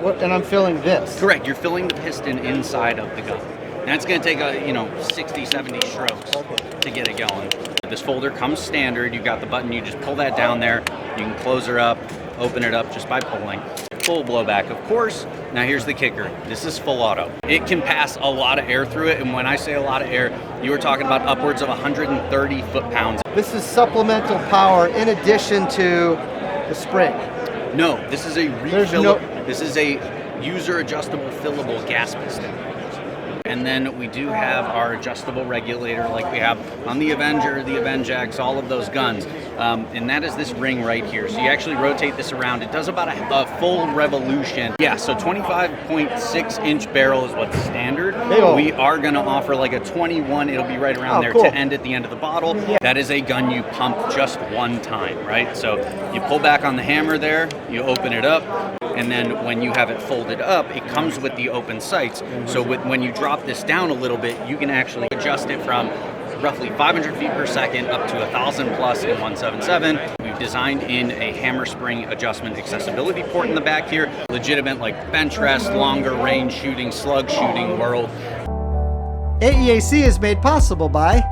and I'm filling this. Correct. You're filling the piston inside of the gun. And it's going to take 60, 70 strokes to get it going. This folder comes standard. You've got the button. You just pull that down there. You can close her up, open it up just by pulling. Full blowback, of course. Now here's the kicker. This is full auto. It can pass a lot of air through it. And when I say a lot of air, you were talking about upwards of 130 foot-pounds. This is supplemental power in addition to the spring. No, this is a This is a user adjustable fillable gas piston. And then we do have our adjustable regulator like we have on the Avenger, the Avenge X, all of those guns. And that is this ring right here. So you actually rotate this around. It does about a full revolution. Yeah, so 25.6 inch barrel is what's standard. We are going to offer like a 21. It'll be right around there to end at the end of the bottle. Yeah. That is a gun you pump just one time, right? So you pull back on the hammer there, you open it up. And then when you have it folded up, it comes with the open sights. So when you drop this down a little bit, you can actually adjust it from roughly 500 feet per second up to 1,000 plus in 177. We've designed in a hammer spring adjustment accessibility port in the back here. Legitimate like bench rest, longer range shooting, slug shooting world. AEAC is made possible by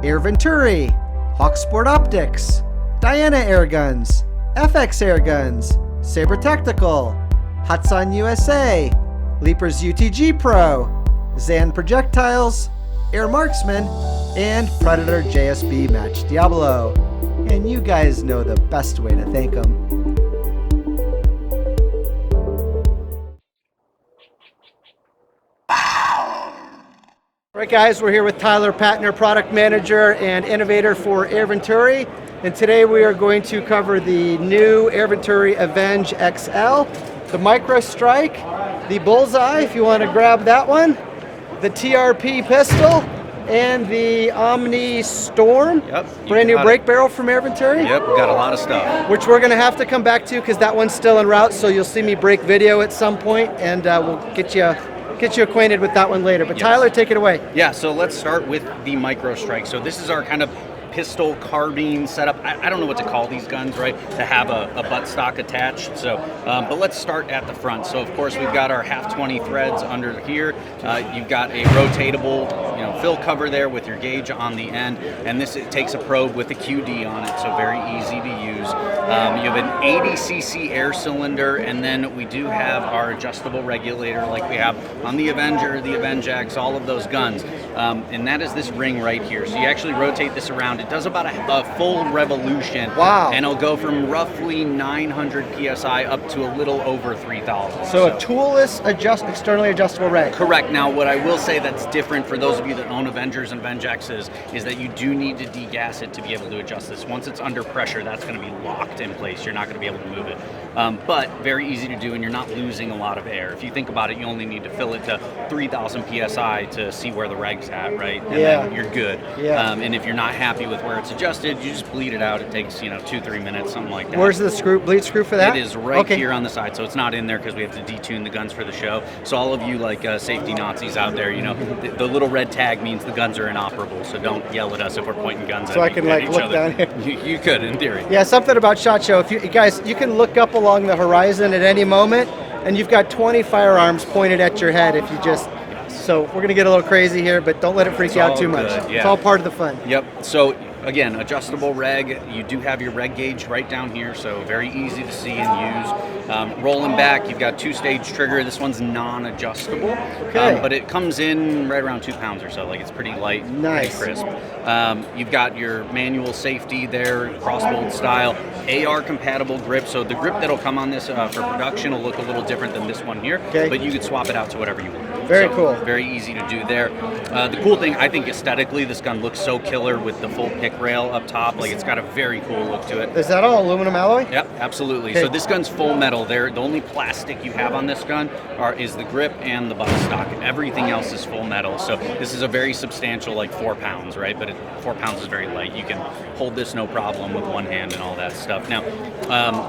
Air Venturi, Hawksport Optics, Diana Airguns, FX Airguns, Sabre Tactical, Hudson USA, Leapers UTG Pro, Zan Projectiles, Air Marksman, and Predator JSB Match Diablo. And you guys know the best way to thank them. All right, guys, we're here with Tyler Patner, Product Manager and Innovator for Air Venturi. And today we are going to cover the new Air Venturi Avenge XL, the Micro Strike, the Bullseye, if you want to grab that one, the TRP pistol, and the Omni Storm. Yep. Brand new brake barrel from Air Venturi. Yep, got a lot of stuff. Which we're going to have to come back to because that one's still en route, so you'll see me break video at some point, and we'll get you acquainted with that one later. But Tyler, take it away. Yeah, so let's start with the Micro Strike. So this is our kind of pistol carbine setup. I don't know what to call these guns, right, to have a buttstock attached. So, but let's start at the front. So of course we've got our half 20 threads under here. You've got a rotatable, fill cover there with your gauge on the end, and it takes a probe with a QD on it, so very easy to use. You have an 80cc air cylinder, and then we do have our adjustable regulator like we have on the Avenger, the Avenge X, all of those guns. And that is this ring right here. So you actually rotate this around. It does about a full revolution. Wow. And it'll go from roughly 900 PSI up to a little over 3,000. So a toolless, externally adjustable reg. Correct. Now, what I will say that's different for those of you that own Avengers and Avenge X's is that you do need to degas it to be able to adjust this. Once it's under pressure, that's going to be locked in place. You're not going to be able to move it. But very easy to do, and you're not losing a lot of air. If you think about it, you only need to fill it to 3,000 PSI to see where the reg's at, right? And then you're good. Yeah. And if you're not happy with where it's adjusted, you just bleed it out. It takes 2-3 minutes, something like that. Where's the bleed screw for that? It is right here on the side, so it's not in there because we have to detune the guns for the show. So all of you safety Nazis out there, the little red tag means the guns are inoperable. So don't yell at us if we're pointing guns at each other. So I can look down here. You could, in theory. Yeah, something about SHOT Show. If you guys, you can look up along the horizon at any moment, and you've got 20 firearms pointed at your head if you just. So we're going to get a little crazy here, but don't let it freak you out too much. Yeah. It's all part of the fun. Yep. So again, adjustable reg. You do have your reg gauge right down here, so very easy to see and use. Rolling back, you've got 2-stage trigger. This one's non-adjustable, but it comes in right around 2 pounds or so. Like it's pretty light, nice, pretty crisp. You've got your manual safety there, crossbolt style, AR compatible grip. So the grip that'll come on this for production will look a little different than this one here, but you could swap it out to whatever you want. Very cool. Very easy to do there. The cool thing, I think aesthetically, this gun looks so killer with the full pick rail up top. Like it's got a very cool look to it. Is that all aluminum alloy? Yep, absolutely. So this gun's full metal. The only plastic you have on this gun is the grip and the buttstock. Everything else is full metal. So this is a very substantial, 4 pounds, right? But 4 pounds is very light. You can hold this no problem with one hand and all that stuff. Now,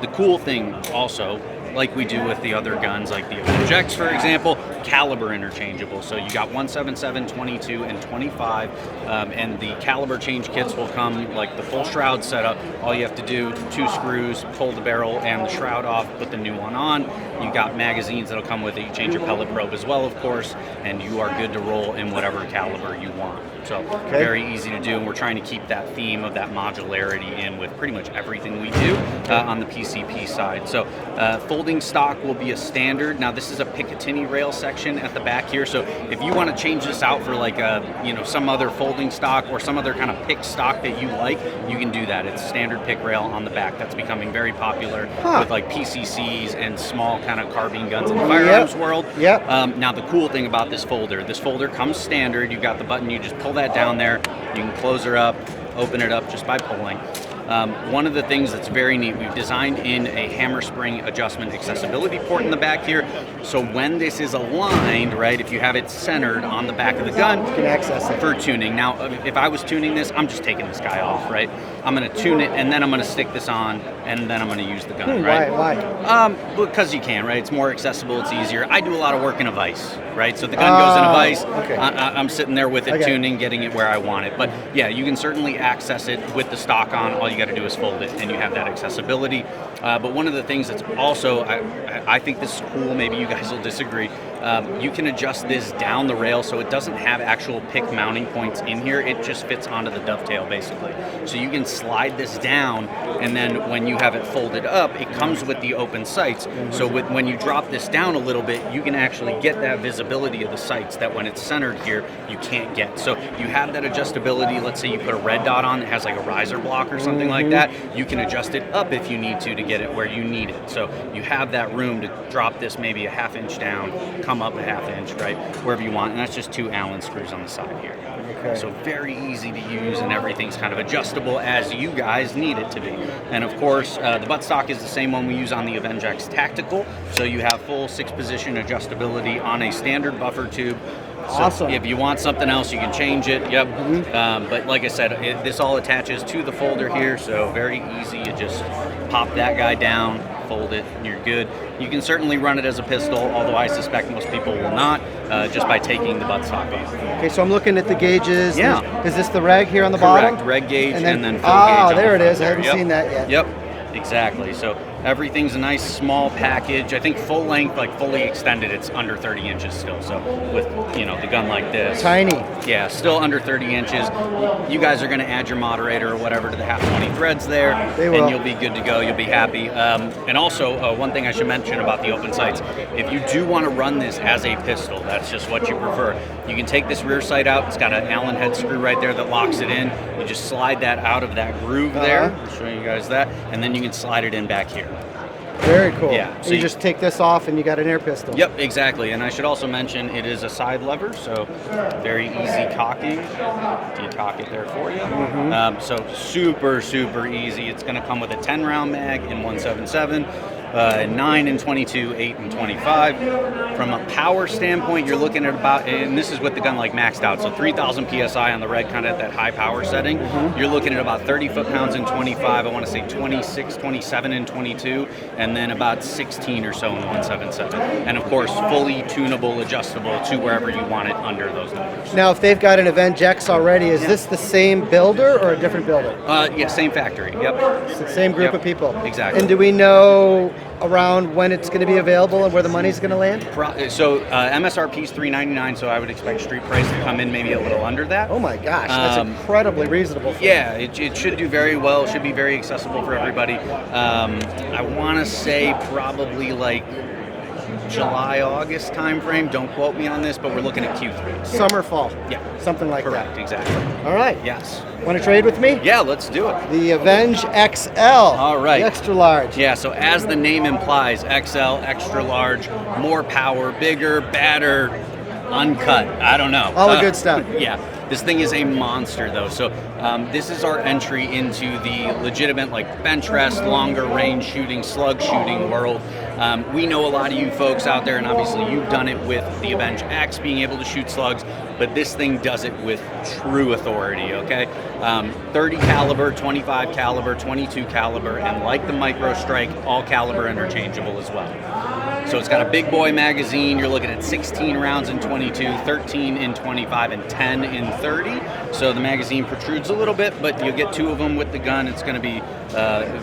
the cool thing also, like we do with the other guns, like the Avenge X, for example, caliber interchangeable. So you got 177, 22, and 25, and the caliber change kits will come like the full shroud setup. All you have to do, 2 screws, pull the barrel and the shroud off, put the new one on, You got magazines that'll come with it. You change your pellet probe as well, of course, and you are good to roll in whatever caliber you want. So very easy to do, and we're trying to keep that theme of that modularity in with pretty much everything we do on the PCP side. So folding stock will be a standard. Now this is a Picatinny rail section at the back here, so if you want to change this out for like a, some other folding stock or some other kind of pick stock that you like, you can do that. It's standard pick rail on the back. That's becoming very popular with like PCCs and small kind of carbine guns in the firearms world. Now the cool thing about this folder comes standard. You got the button, you just pull that down there. You can close her up, open it up just by pulling. One of the things that's very neat, we've designed in a hammer spring adjustment accessibility port in the back here. So when this is aligned, right, if you have it centered on the back of the gun, you can access it for tuning. Now, if I was tuning this, I'm just taking this guy off, right? I'm going to tune it, and then I'm going to stick this on, and then I'm going to use the gun, right? Why? Because you can, right? It's more accessible, it's easier. I do a lot of work in a vise, right? So the gun goes in a vise. I'm sitting there with it tuning, getting it where I want it. But yeah, you can certainly access it with the stock on. All you got to do is fold it, and you have that accessibility. But one of the things that's also, I think this is cool, maybe you guys will disagree, you can adjust this down the rail so it doesn't have actual pick mounting points in here. It just fits onto the dovetail, basically. So you can slide this down, and then when you have it folded up, it comes with the open sights. So when you drop this down a little bit, you can actually get that visibility of the sights that when it's centered here, you can't get. So you have that adjustability. Let's say you put a red dot on that has like a riser block or something like that. You can adjust it up if you need to get it where you need it. So you have that room to drop this maybe a ½ inch down, come up a ½ inch, right, wherever you want. And that's just 2 Allen screws on the side here. So very easy to use, and everything's kind of adjustable as you guys need it to be. And of course, the buttstock is the same one we use on the Avenge X Tactical. So you have full 6-position adjustability on a standard buffer tube. So awesome. If you want something else, you can change it. But like I said, this all attaches to the folder here, so very easy. You just pop that guy down, fold it, and you're good. You can certainly run it as a pistol, although I suspect most people will not, just by taking the buttstock off. Okay, so I'm looking at the gauges. Yeah. Is this the reg here on the bottom? Correct, reg gauge and then full gauge. Oh, there it is. I haven't seen that yet. Yep, exactly. So everything's a nice small package. I think full length, like fully extended, it's under 30 inches still. So with, the gun like this. Tiny. Yeah, still under 30 inches. You guys are going to add your moderator or whatever to the .20 threads there. They will. And you'll be good to go. You'll be happy. And also, one thing I should mention about the open sights, if you do want to run this as a pistol, that's just what you prefer, you can take this rear sight out. It's got an Allen head screw right there that locks it in. You just slide that out of that groove there. I'll show you guys that. And then you can slide it in back here. Very cool. Yeah. So you just take this off and you got an air pistol. Yep, exactly. And I should also mention it is a side lever, so very easy cocking. Decock it there for you. So super, super easy. It's going to come with a 10-round mag in 177. 9 and 22, 8 and 25. From a power standpoint, you're looking at about, and this is with the gun like maxed out, so 3,000 PSI on the red, kind of at that high power setting. You're looking at about 30 foot-pounds in 25, I want to say 26, 27 in 22, and then about 16 or so in 177. And of course, fully tunable, adjustable to wherever you want it under those numbers. Now, if they've got an Avenge X already, is this the same builder or a different builder? Yeah, same factory, yep. It's the same group of people. Exactly. And do we know around when it's going to be available and where the money's going to land? So MSRP is $399, so I would expect street price to come in maybe a little under that. Oh my gosh, that's incredibly reasonable. Yeah, it should do very well. It should be very accessible for everybody. I want to say probably like July, August time frame. Don't quote me on this, but we're looking at Q3. Summer, fall. Yeah. Something like Correct, that. exactly. All right. Yes. Want to trade with me? Yeah, let's do it. The Avenge XL. All right. The extra large. Yeah, so as the name implies, XL, extra large, more power, bigger, badder, uncut. I don't know. All the good stuff. Yeah. This thing is a monster, though. So this is our entry into the legitimate, like, bench rest, longer range shooting, slug shooting world. We know a lot of you folks out there, and obviously you've done it with the Avenge X, being able to shoot slugs, but this thing does it with true authority, okay? 30 caliber, 25 caliber, 22 caliber, and like the Micro Strike, all caliber interchangeable as well. So it's got a big boy magazine. You're looking at 16 rounds in 22, 13 in 25, and 10 in 30. So the magazine protrudes a little bit, but you'll get 2 of them with the gun. It's going to be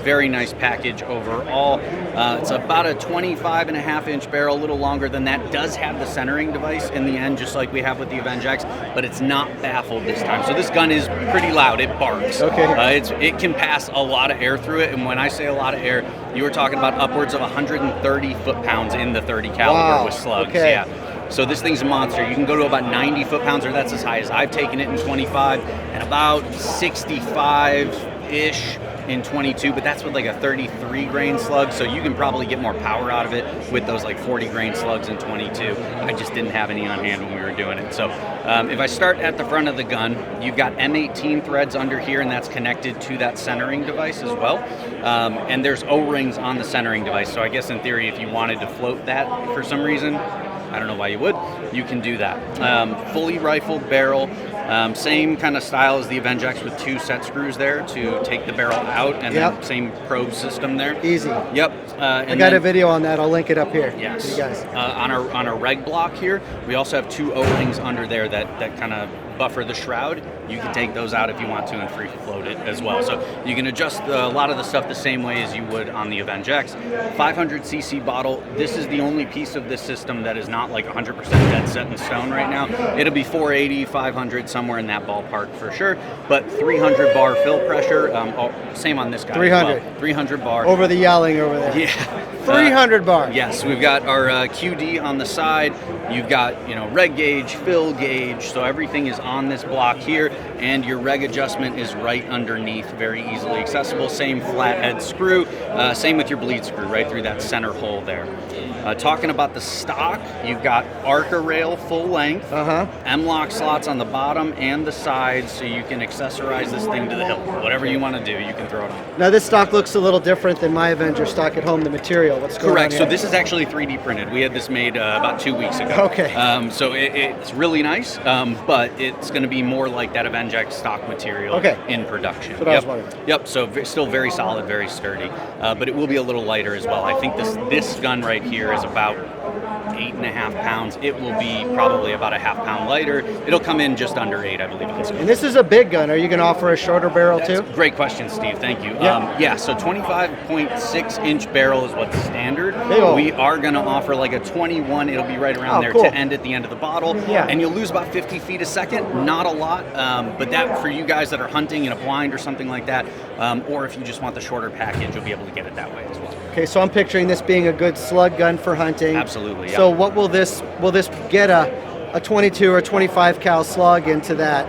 Very nice package overall. It's about a 25.5-inch barrel, a little longer than that. Does have the centering device in the end, just like we have with the Avenge X, but it's not baffled this time. So this gun is pretty loud. It barks. Okay. It can pass a lot of air through it, and when I say a lot of air, you were talking about upwards of 130 foot-pounds in the 30 caliber with slugs. Okay. Yeah. So this thing's a monster. You can go to about 90 foot-pounds, or that's as high as I've taken it in 25, and about 65-ish in 22, but that's with like a 33 grain slug, so you can probably get more power out of it with those like 40 grain slugs in 22. I just didn't have any on hand when we were doing it. So if I start at the front of the gun, you've got M18 threads under here, and that's connected to that centering device as well. And there's O-rings on the centering device, so I guess in theory if you wanted to float that for some reason, I don't know why you would, you can do that. Fully rifled barrel. Same kind of style as the Avenge X with 2 set screws there to take the barrel out, and then same probe system there. Easy. Yep. I got a video on that. I'll link it up here. Yes. For you guys. On a reg block here, we also have 2 O-rings under there that kind of buffer the shroud. You can take those out if you want to and free float it as well. So you can adjust a lot of the stuff the same way as you would on the Avenge X. 500cc bottle. This is the only piece of this system that is not like 100% dead set in stone right now. It'll be 480, 500, somewhere in that ballpark for sure. But 300 bar fill pressure. Same on this guy. 300. As well. 300 bar. Over the yelling over there. Yeah. 300 bar. Yes, we've got our QD on the side. You've got, reg gauge, fill gauge, so everything is on this block here, and your reg adjustment is right underneath, very easily accessible. Same flathead screw, same with your bleed screw, right through that center hole there. Talking about the stock, you've got Arca rail full length, M-lock slots on the bottom and the sides, so you can accessorize this thing to the hilt. Whatever you want to do, you can throw it on. Now this stock looks a little different than my Avenger stock at home, the material. What's going on Correct. here? So this is actually 3D printed. We had this made about 2 weeks ago. Okay. So it's really nice, but it's going to be more like that Avenge X stock material in production. That's what I was wondering. Yep. So still very solid, very sturdy, but it will be a little lighter as well. I think this gun right here is about 8.5 pounds. It will be probably about a half-pound lighter. It'll come in just under 8, I believe. And this is a big gun. Are you going to offer a shorter barrel too? Great question, Steve. Thank you. Yeah. So 25.6-inch barrel is what's standard. Big-ol'. We are going to offer like a 21. It'll be right around there cool. to end at the end of the bottle. Yeah. And you'll lose about 50 feet a second. Not a lot, but that for you guys that are hunting in a blind or something like that, or if you just want the shorter package, you'll be able to get it that way as well. Okay, so I'm picturing this being a good slug gun for hunting. Absolutely. Yeah. So what will this get a 22 or 25 cal slug into that,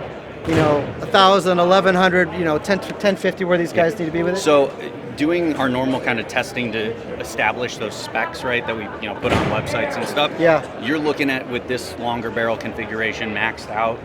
1,000, 1,100, 1050 where these guys need to be with it? So doing our normal kind of testing to establish those specs, right, that we put on websites and stuff. Yeah. You're looking at, with this longer barrel configuration maxed out,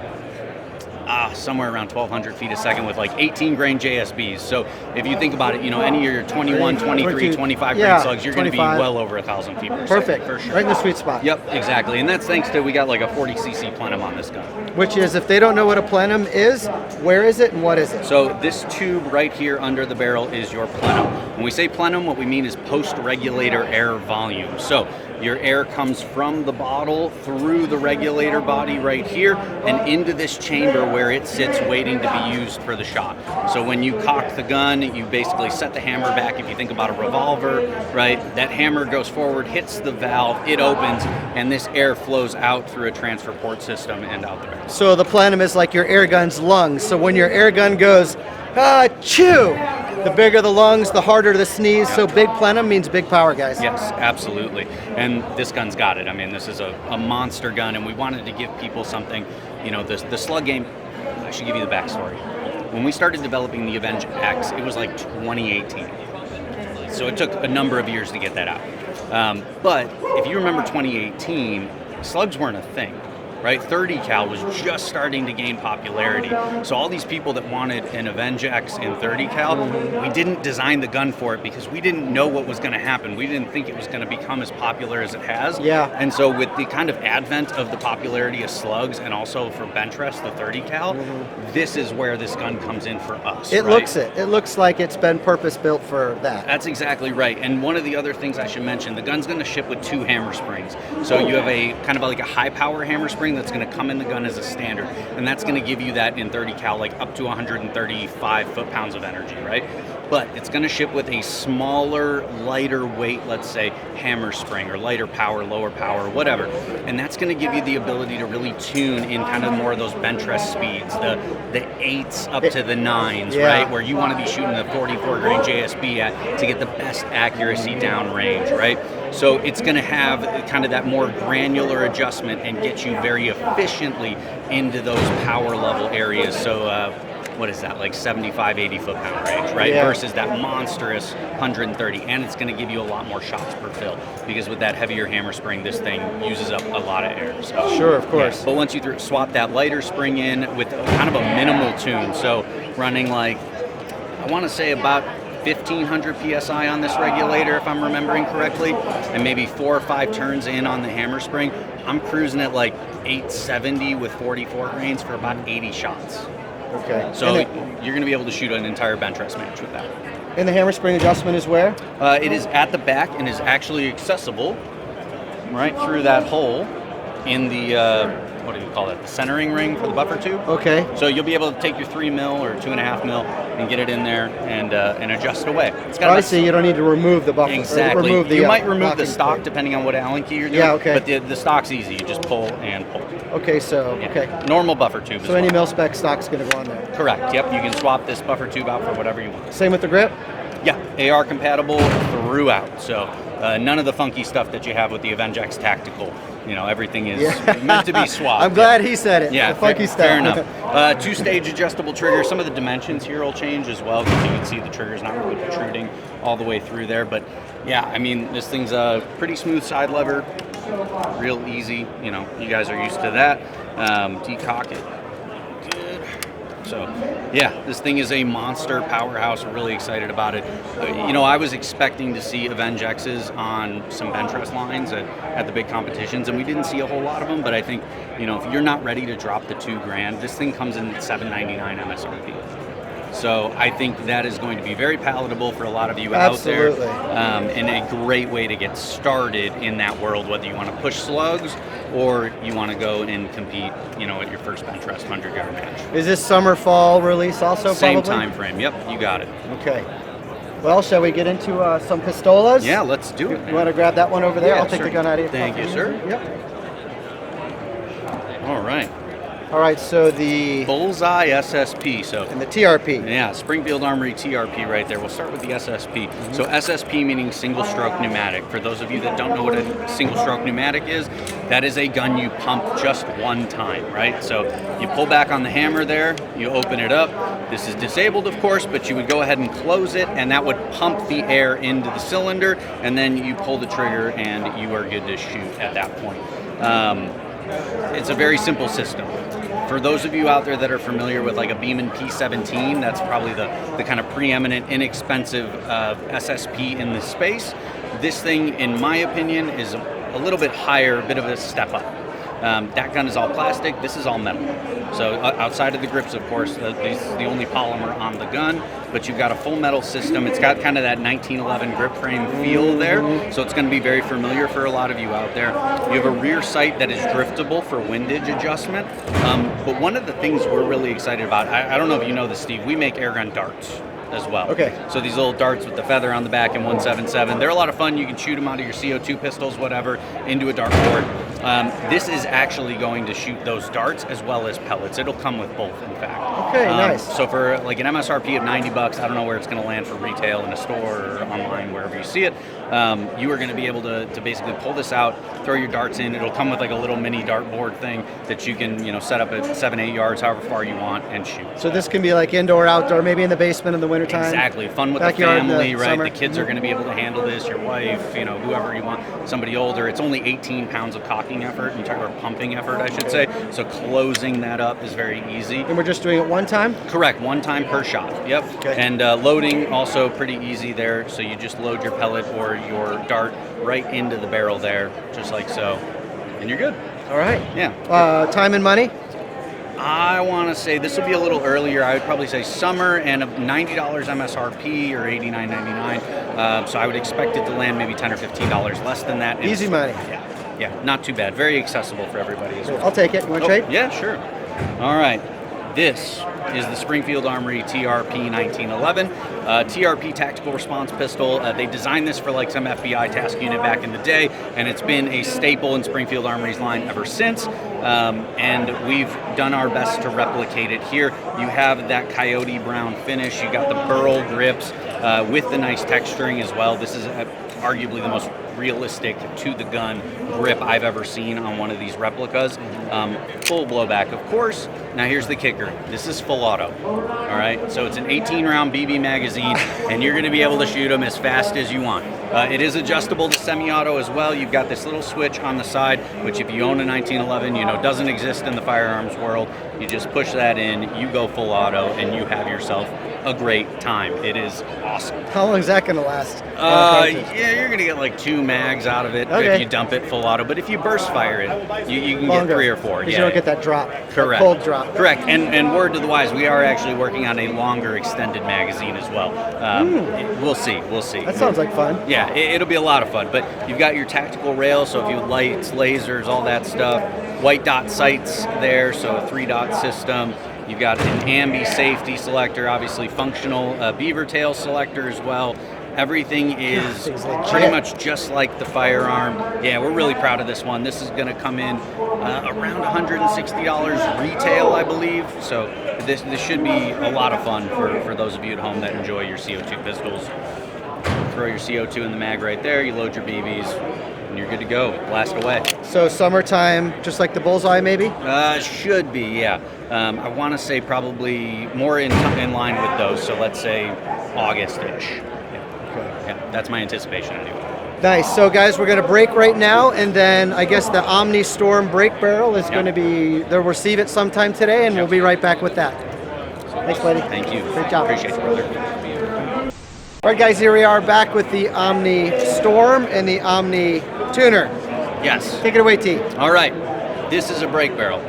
somewhere around 1,200 feet a second with like 18 grain JSBs. So if you think about it, any of your 21, 23, 25 grain slugs, you're going to be well over 1,000 feet per Perfect. second. For sure. Right in the sweet spot. Yep, exactly. And that's thanks to we got like a 40cc plenum on this gun. Which is, if they don't know what a plenum is, where is it and what is it? So this tube right here under the barrel is your plenum. When we say plenum, what we mean is post-regulator air volume. So your air comes from the bottle through the regulator body right here and into this chamber where it sits waiting to be used for the shot. So when you cock the gun, you basically set the hammer back. If you think about a revolver, right, that hammer goes forward, hits the valve, it opens, and this air flows out through a transfer port system and out the barrel. So the plenum is like your air gun's lungs. So when your air gun goes, chew, the bigger the lungs, the harder the sneeze. Yep. So big plenum means big power, guys. Yes, absolutely. And this gun's got it. I mean, this is a monster gun, and we wanted to give people something. The slug game, I should give you the backstory. When we started developing the Avenge X, it was like 2018. So it took a number of years to get that out. But if you remember 2018, slugs weren't a thing. Right, 30 cal was just starting to gain popularity. So all these people that wanted an Avenge X in 30 cal, we didn't design the gun for it because we didn't know what was going to happen. We didn't think it was going to become as popular as it has. Yeah. And so with the kind of advent of the popularity of slugs and also for bench rest, the 30 cal, this is where this gun comes in for us. It looks it. It looks like it's been purpose built for that. That's exactly right. And one of the other things I should mention, the gun's going to ship with 2 hammer springs. So you have a kind of like a high power hammer spring spring that's going to come in the gun as a standard, and that's going to give you that in 30 cal, like up to 135 foot-pounds of energy, right? But it's going to ship with a smaller, lighter weight, let's say, hammer spring, or lighter power, lower power, whatever. And that's going to give you the ability to really tune in kind of more of those bench rest speeds, the 8s up to the 9s, right? Where you want to be shooting the 44 grain JSB at to get the best accuracy down range, right? So it's going to have kind of that more granular adjustment and get you very efficiently into those power level areas. So what is that, like 75, 80 foot-pound range, right? Versus that monstrous 130, and it's going to give you a lot more shots per fill, because with that heavier hammer spring, this thing uses up a lot of air. So, sure, of course. Yeah. But once you swap that lighter spring in with kind of a minimal tune, so running like, I want to say about 1,500 PSI on this regulator, if I'm remembering correctly, and maybe 4 or 5 turns in on the hammer spring, I'm cruising at like 870 with 44 grains for about 80 shots. Okay. So you're going to be able to shoot an entire bench rest match with that. And the hammer spring adjustment is where? It is at the back and is actually accessible right through that hole in the, what do you call it, the centering ring for the buffer tube. Okay. So you'll be able to take your 3 mil or 2.5 mil and get it in there and adjust away. It's got I see. You don't need to remove the buffer. Exactly. Remove the, you might remove the stock plate, depending on what Allen key you're doing. Yeah, okay. But the stock's easy. You just pull and pull. Okay, so, okay. Normal buffer tube. So any mil-spec stock's going to go on there? Correct. Yep. You can swap this buffer tube out for whatever you want. Same with the grip? Yeah, AR compatible throughout. So none of the funky stuff that you have with the Avenge X Tactical. You know, everything is meant to be swapped. I'm glad he said it. Yeah, the funky stuff. Fair enough. 2-stage adjustable trigger. Some of the dimensions here will change as well, because you can see the trigger's not really protruding all the way through there. But yeah, I mean, this thing's a pretty smooth side lever, real easy. You know, you guys are used to that. Decock it. Good. So, yeah, this thing is a monster powerhouse. We're really excited about it. You know, I was expecting to see Avenge X's on some bench rest lines at the big competitions, and we didn't see a whole lot of them. But I think, you know, if you're not ready to drop the $2,000, this thing comes in at $799 MSRP. So I think that is going to be very palatable for a lot of you out there, and a great way to get started in that world, whether you want to push slugs or you want to go and compete, you know, at your first bench rest 100-yard match. Is this summer, fall release also? Same probably? time frame. Yep, you got it. Okay. Well, shall we get into some pistolas? Yeah, let's do it. You want to grab that one over there? Yeah, I'll take the gun out of your Thank you, sir. Yep. All right. All right, so the Bullseye SSP. So and the TRP. Yeah, Springfield Armory TRP right there. We'll start with the SSP. So SSP meaning single stroke pneumatic. For those of you that don't know what a single stroke pneumatic is, that is a gun you pump just one time, right? So you pull back on the hammer there, you open it up. This is disabled, of course, but you would go ahead and close it, and that would pump the air into the cylinder, and then you pull the trigger and you are good to shoot at that point. It's a very simple system. For those of you out there that are familiar with like a Beeman P17, that's probably the kind of preeminent, inexpensive SSP in this space. This thing, in my opinion, is a little bit higher, a bit of a step up. That gun is all plastic, this is all metal. So outside of the grips, of course, this is the only polymer on the gun, but you've got a full metal system. It's got kind of that 1911 grip frame feel there, so it's going to be very familiar for a lot of you out there. You have a rear sight that is driftable for windage adjustment, but one of the things we're really excited about, I don't know if you know this, Steve, we make airgun darts as well. Okay. So these little darts with the feather on the back and 177, they're a lot of fun. You can shoot them out of your CO2 pistols, whatever, into a dartboard. This is actually going to shoot those darts as well as pellets. It'll come with both, in fact. Okay, nice. So for like an MSRP of $90, I don't know where it's going to land for retail in a store or online, wherever you see it. You are going to be able to basically pull this out, throw your darts in. It'll come with like a little mini dartboard thing that you can, you know, set up at 7-8 yards, however far you want, and shoot. So this can be like indoor, outdoor, maybe in the basement in the wintertime. Exactly. Fun with Backyard the family, in the right? summer. The kids are going to be able to handle this, your wife, you know, whoever you want, somebody older. It's only 18 pounds of cocking effort, or pumping effort, I should say. So closing that up is very easy. And we're just doing it one time? Correct, one time per shot. Yep. Okay. And loading also pretty easy there. So you just load your pellet or your dart right into the barrel there, just like so, and you're good. All right. Yeah. Time and money? I want to say this will be a little earlier. I would probably say summer and $90 MSRP or $89.99. So I would expect it to land maybe $10 or $15 less than that. Easy money. Yeah. Yeah, not too bad. Very accessible for everybody as well. I'll take it. You want to trade? Yeah, sure. All right. This is the Springfield Armory TRP 1911. TRP Tactical Response Pistol. They designed this for like some FBI task unit back in the day, and it's been a staple in Springfield Armory's line ever since. And we've done our best to replicate it here. You have that coyote brown finish. You got the burl grips with the nice texturing as well. This is arguably the most realistic to the gun grip I've ever seen on one of these replicas. Full blowback, of course. Now here's the kicker. This is full auto. All right, so it's an 18 round BB magazine, and you're going to be able to shoot them as fast as you want. It is adjustable to semi-auto as well. You've got this little switch on the side, which if you own a 1911, you know doesn't exist in the firearms world. You just push that in, you go full auto, and you have yourself a great time. It is awesome. How long is that going to last? Yeah, you're going to get like 2 mags out of it if you dump it full auto. But if you burst fire it, you can get 3 or 4. You don't get that drop. Correct. Cold drop. Correct. And word to the wise, we are actually working on a longer extended magazine as well. We'll see. That sounds like fun. Yeah, it'll be a lot of fun. But you've got your tactical rail, so if you have lights, lasers, all that stuff. White dot sights there, so a 3-dot system. You've got an ambi safety selector, obviously functional beaver tail selector as well. Everything is pretty much just like the firearm. Yeah, we're really proud of this one. This is going to come in around $160 retail, I believe. So this should be a lot of fun for those of you at home that enjoy your CO2 pistols. Throw your CO2 in the mag right there, you load your BBs, and you're good to go. Blast away. So summertime, just like the Bullseye, maybe? Should be, yeah. I want to say probably more in line with those. So let's say August-ish. Yeah, that's my anticipation anyway. Nice. So guys, we're going to break right now, and then I guess the Omni Storm brake barrel is going to be, they'll receive it sometime today, and we'll be right back with that. Thanks, buddy. Thank you. Great job. Appreciate it, brother. All right, guys, here we are back with the Omni Storm and the Omni Tuner. Yes. Take it away, T. All right. This is a brake barrel,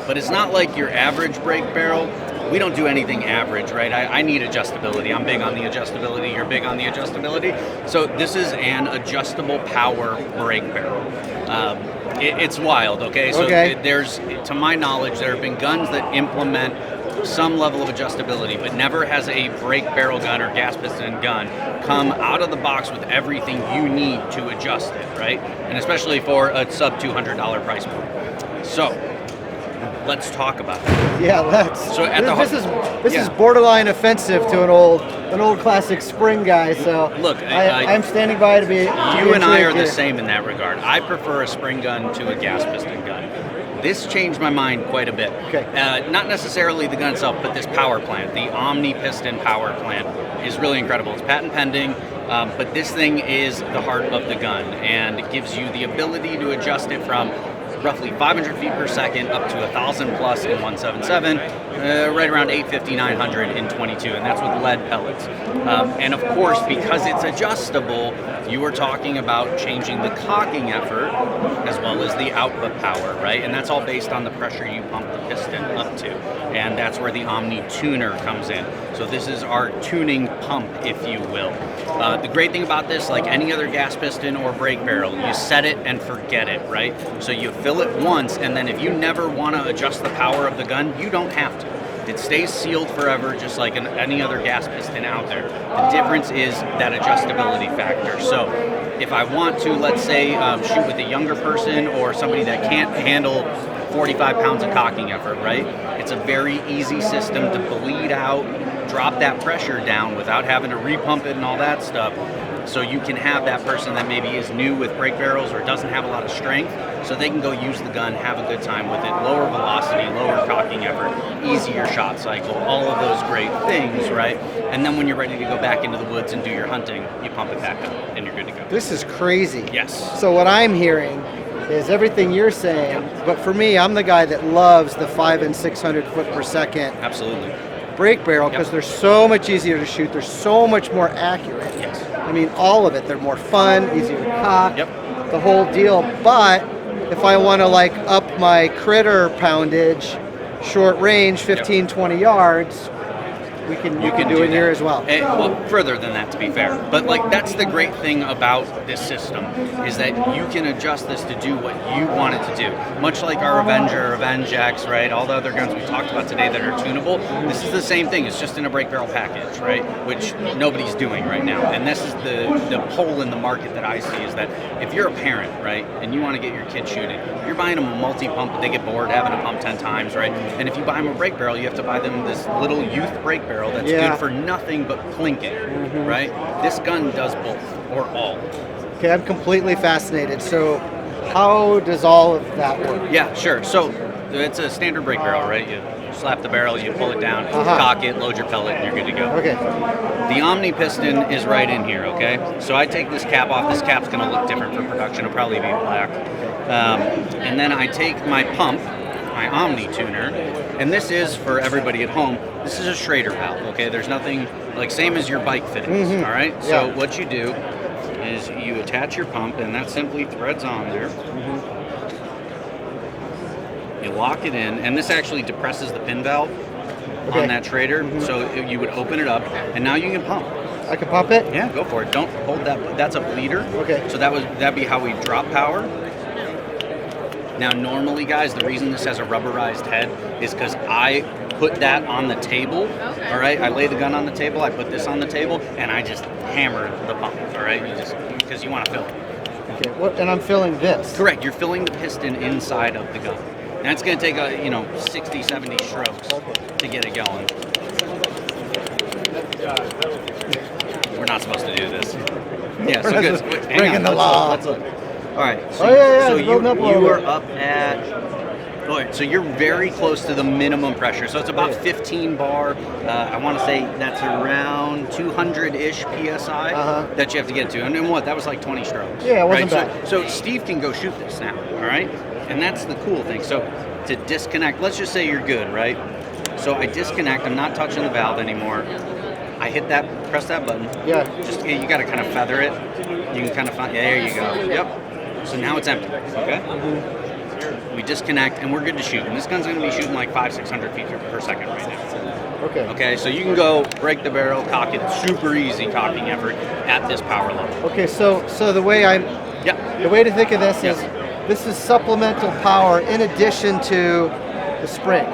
but it's not like your average brake barrel. We don't do anything average, right? I need adjustability. I'm big on the adjustability. You're big on the adjustability. So this is an adjustable power brake barrel. It's wild, okay? So there's, to my knowledge, there have been guns that implement some level of adjustability, but never has a brake barrel gun or gas piston gun come out of the box with everything you need to adjust it, right? And especially for a sub $200 price point. So let's talk about it. Yeah, let's. So at this is borderline offensive to an old classic spring guy. So look, I'm standing by to be. You and I are the same in that regard. I prefer a spring gun to a gas piston gun. This changed my mind quite a bit. Okay. Not necessarily the gun itself, but this power plant, the Omni Piston power plant, is really incredible. It's patent pending, but this thing is the heart of the gun, and it gives you the ability to adjust it from roughly 500 feet per second up to 1,000 plus in 177, right around 850, 900 in 22, and that's with lead pellets. And of course, because it's adjustable, you are talking about changing the cocking effort as well as the output power, right? And that's all based on the pressure you pump the piston up to. And that's where the Omni Tuner comes in. So this is our tuning pump, if you will. The great thing about this, like any other gas piston or brake barrel, you set it and forget it, right? So you fill it once, and then if you never want to adjust the power of the gun, you don't have to. It stays sealed forever, just like any other gas piston out there. The difference is that adjustability factor. So if I want to, let's say, shoot with a younger person or somebody that can't handle 45 pounds of cocking effort, right? It's a very easy system to bleed out, drop that pressure down without having to repump it and all that stuff. So you can have that person that maybe is new with brake barrels or doesn't have a lot of strength, so they can go use the gun, have a good time with it, lower velocity, lower cocking effort, easier shot cycle, all of those great things, right? And then when you're ready to go back into the woods and do your hunting, you pump it back up and you're good to go. This is crazy. Yes. So what I'm hearing is everything you're saying, but for me, I'm the guy that loves the 500 and 600 foot per second. Absolutely. Brake barrel, because they're so much easier to shoot. They're so much more accurate. Yes. I mean, all of it. They're more fun, easier to cock, the whole deal. But if I want to like up my critter poundage, short range, 15, 20 yards, we can do in here as well. Well, further than that, to be fair. But like that's the great thing about this system is that you can adjust this to do what you want it to do. Much like our Avenger, Avenge X, right? All the other guns we talked about today that are tunable. This is the same thing. It's just in a brake barrel package, right? Which nobody's doing right now. And this is the hole in the market that I see is that if you're a parent, right, and you want to get your kid shooting, you're buying them a multi-pump, but they get bored having to pump 10 times, right? And if you buy them a brake barrel, you have to buy them this little youth brake barrel that's good for nothing but plinking, right? This gun does both, or all. Okay, I'm completely fascinated. So how does all of that work? Yeah, sure. So it's a standard brake barrel, right? You slap the barrel, you pull it down, cock it, load your pellet, and you're good to go. Okay. The Omni piston is right in here, okay? So I take this cap off. This cap's going to look different for production. It'll probably be black. And then I take my pump, my Omni tuner, and this is, for everybody at home, this is a Schrader valve, okay? There's nothing, like same as your bike fittings, all right? So what you do is you attach your pump, and that simply threads on there. You lock it in, and this actually depresses the pin valve on that Schrader, so you would open it up, and now you can pump. I can pump it? Yeah, go for it. Don't hold that. That's a bleeder. Okay. So that'd be how we drop power. Now, normally, guys, the reason this has a rubberized head is because I put that on the table, all right? I lay the gun on the table, I put this on the table, and I just hammer the pump, all right? Because you want to fill it. Okay, and I'm filling this? Correct. You're filling the piston inside of the gun. And it's going to take, 60, 70 strokes to get it going. We're not supposed to do this. Yeah, so good. Breaking the law. Let's look. All right. So, so you are up at. All right, so you're very close to the minimum pressure. So it's about 15 bar. I want to say that's around 200-ish psi that you have to get to. And then what? That was like 20 strokes. Yeah, it wasn't bad. So Steve can go shoot this now. All right, and that's the cool thing. So to disconnect, let's just say you're good, right? So I disconnect. I'm not touching the valve anymore. I hit that, press that button. Yeah. You got to kind of feather it. You can kind of find. Yeah, there you go. Yep. So now it's empty. Okay. We disconnect and we're good to shoot. And this gun's going to be shooting like 500-600 feet per second right now. Okay. Okay. So you can go break the barrel, cock it. Super easy cocking effort at this power level. Okay. So the way the way to think of this is this is supplemental power in addition to the spring.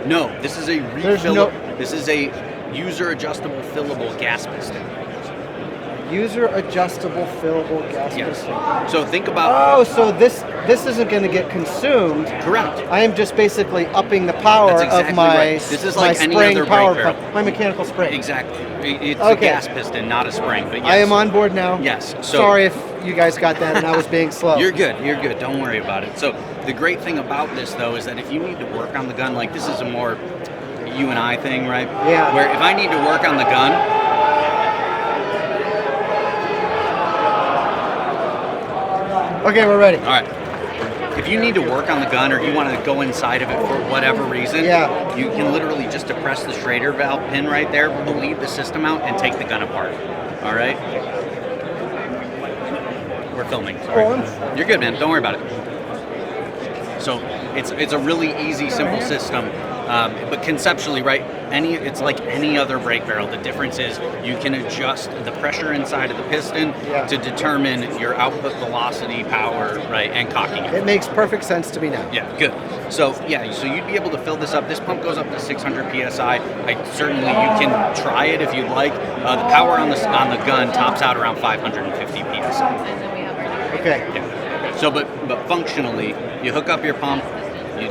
No, this is a refill. This is a user adjustable fillable gas piston. User adjustable fillable gas piston. So think about. So this isn't going to get consumed. Correct. I am just basically upping the power of my. This is like any spring other power brake barrel. My mechanical spring. Exactly. It's a gas piston, not a spring. But yes. I am on board now. Yes. So, sorry if you guys got that and I was being slow. You're good. You're good. Don't worry about it. So the great thing about this though is that if you need to work on the gun, like this is a more you and I thing, right? Yeah. Where if I need to work on the gun. Okay, we're ready. All right. If you need to work on the gun or you want to go inside of it for whatever reason, you can literally just depress the Schrader valve pin right there, bleed the system out, and take the gun apart. All right? We're filming. Sorry. You're good, man. Don't worry about it. So it's a really easy, simple system. But conceptually, right, it's like any other brake barrel. The difference is you can adjust the pressure inside of the piston to determine your output velocity, power, right, and cocking. It makes perfect sense to me now. Yeah, good. So you'd be able to fill this up. This pump goes up to 600 psi. You can try it if you'd like. The power on the gun tops out around 550 psi. Okay. Yeah. So, but functionally, you hook up your pump. You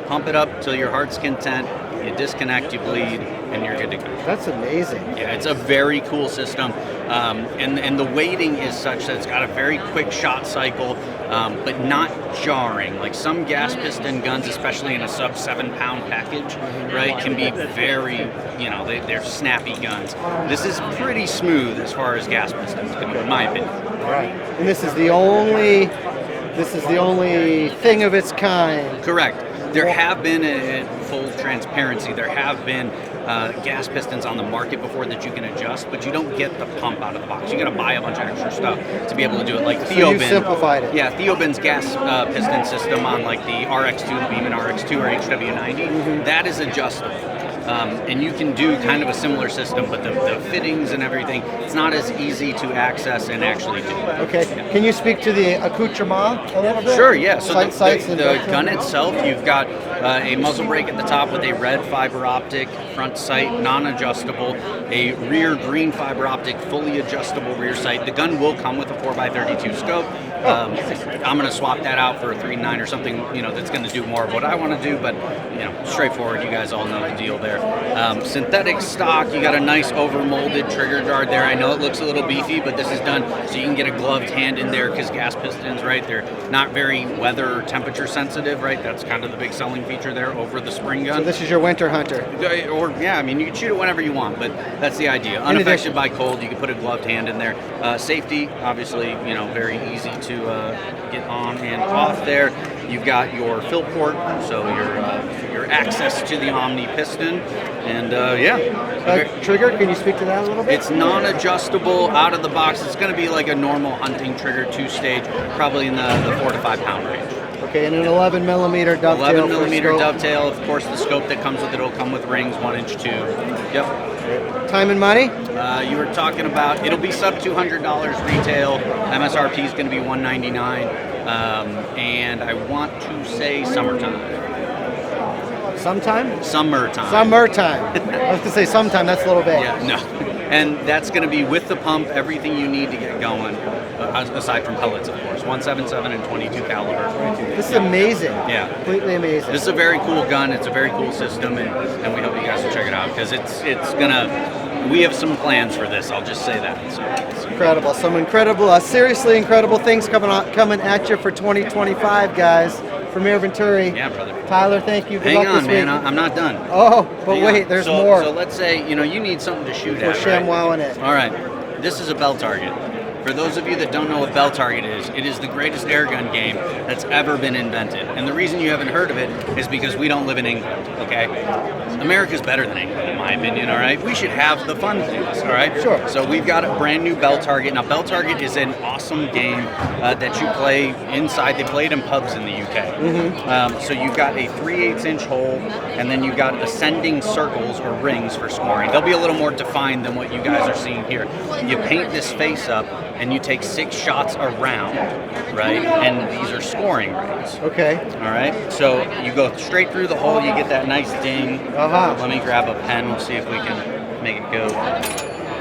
pump it up till your heart's content, you disconnect, you bleed, and you're good to go. That's amazing. Yeah, it's a very cool system. And the weighting is such that it's got a very quick shot cycle, but not jarring. Like some gas piston guns, especially in a sub 7-pound package, right, can be very, they're snappy guns. This is pretty smooth as far as gas pistons go, in my opinion. All right. And this is the only thing of its kind. Correct. There have been, in full transparency, there have been gas pistons on the market before that you can adjust, but you don't get the pump out of the box. You got to buy a bunch of extra stuff to be able to do it. Like Theobin. So you simplified it. Yeah, Theobin's gas piston system on like the RX2, the Beeman RX2 or HW90, that is adjustable. and you can do kind of a similar system, but the fittings and everything, it's not as easy to access and actually do. Okay. Yeah. Can you speak to the accoutrement a little bit? Sure, yeah. So Sights the and gun itself, you've got a muzzle brake at the top with a red fiber optic front sight, non-adjustable, a rear green fiber optic, fully adjustable rear sight. The gun will come with a 4x32 scope. I'm going to swap that out for a 3.9 or something, that's going to do more of what I want to do, but, straightforward. You guys all know the deal there. Synthetic stock, you got a nice over-molded trigger guard there. I know it looks a little beefy, but this is done so you can get a gloved hand in there because gas pistons, right, they're not very weather or temperature sensitive, right? That's kind of the big selling feature there over the spring gun. So this is your winter hunter. Or, yeah, you can shoot it whenever you want, but that's the idea. Unaffected by cold, you can put a gloved hand in there. Safety, obviously, very easy to get on and off there. You've got your fill port, so your access to the Omni piston, and Trigger, can you speak to that a little bit? It's non-adjustable out of the box. It's going to be like a normal hunting trigger, 2-stage, probably in the 4 to 5 pound range. Okay, and an 11 millimeter dovetail. 11 millimeter dovetail. Of course, the scope that comes with it will come with rings, 1-inch tube. Yep. Time and money? You were talking about, it'll be sub $200 retail. MSRP is going to be $199, and I want to say summertime. Sometime? Summertime. Summertime. I was going to say sometime, that's a little vague. Yeah, no. And that's going to be with the pump, everything you need to get going, aside from pellets, of course. 177 and 22 caliber. This is amazing. Yeah. Completely amazing. This is a very cool gun. It's a very cool system, and we hope you guys will check it out because it's gonna. We have some plans for this. I'll just say that. So. Incredible. Some incredible, seriously incredible things coming at you for 2025, guys. From Air Venturi. Yeah, brother. Tyler, thank you. Good Hang luck on, this man. week. I'm not done. Oh, but wait, there's more. So let's say you need something to shoot We're at. ShamWowing it. All right. This is a bell target. For those of you that don't know what bell target is, it is the greatest airgun game that's ever been invented. And the reason you haven't heard of it is because we don't live in England, okay? America's better than England, in my opinion, all right? We should have the fun things, all right? Sure. So we've got a brand new bell target. Now, bell target is an awesome game that you play inside. They play it in pubs in the UK. Mm-hmm. So you've got a 3/8-inch hole, and then you've got ascending circles or rings for scoring. They'll be a little more defined than what you guys are seeing here. You paint this face up, and you take 6 shots around, right? And these are scoring rings. Okay. All right. So you go straight through the hole. You get that nice ding. Let me grab a pen. We'll see if we can make it go.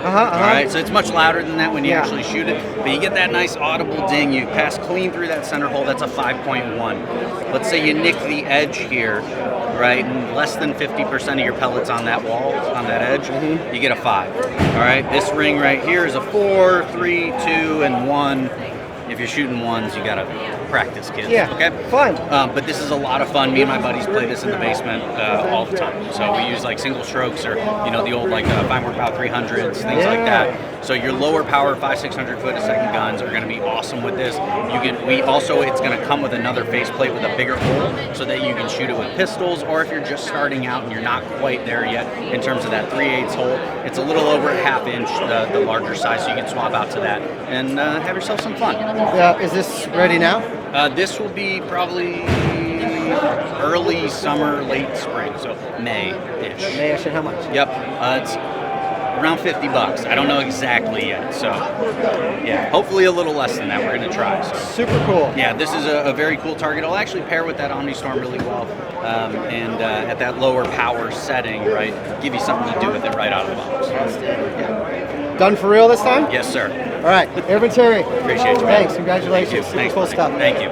All right. So it's much louder than that when you actually shoot it, but you get that nice audible ding. You pass clean through that center hole. That's a 5.1. Let's say you nick the edge here, right? And less than 50% of your pellets on that wall, on that edge, you get a 5. All right. This ring right here is a 4, 3, 2, and 1. If you're shooting ones, you gotta practice, kids. Yeah. Okay. Fun. But this is a lot of fun. Me and my buddies play this in the basement all the time. So we use like single strokes or the old like fine work power 300s, things like that. So your lower power 500-600 foot a second guns are going to be awesome with this. It's going to come with another faceplate with a bigger hole so that you can shoot it with pistols, or if you're just starting out and you're not quite there yet in terms of that 3/8 hole, it's a little over a ½ inch, the larger size, so you can swap out to that and have yourself some fun. Is this ready now? This will be probably early summer, late spring, so May-ish. May-ish, and how much? Yep, it's around $50. I don't know exactly yet, so yeah, hopefully a little less than that. We're going to try. So. Super cool. Yeah, this is a very cool target. It'll actually pair with that Omni Storm really well, and at that lower power setting, right, give you something to do with it right out of the box. Yeah. Done for real this time? Yes, sir. All right, Air Venturi. Appreciate you. Thanks. Congratulations. Thanks, cool buddy. stuff. Thank you.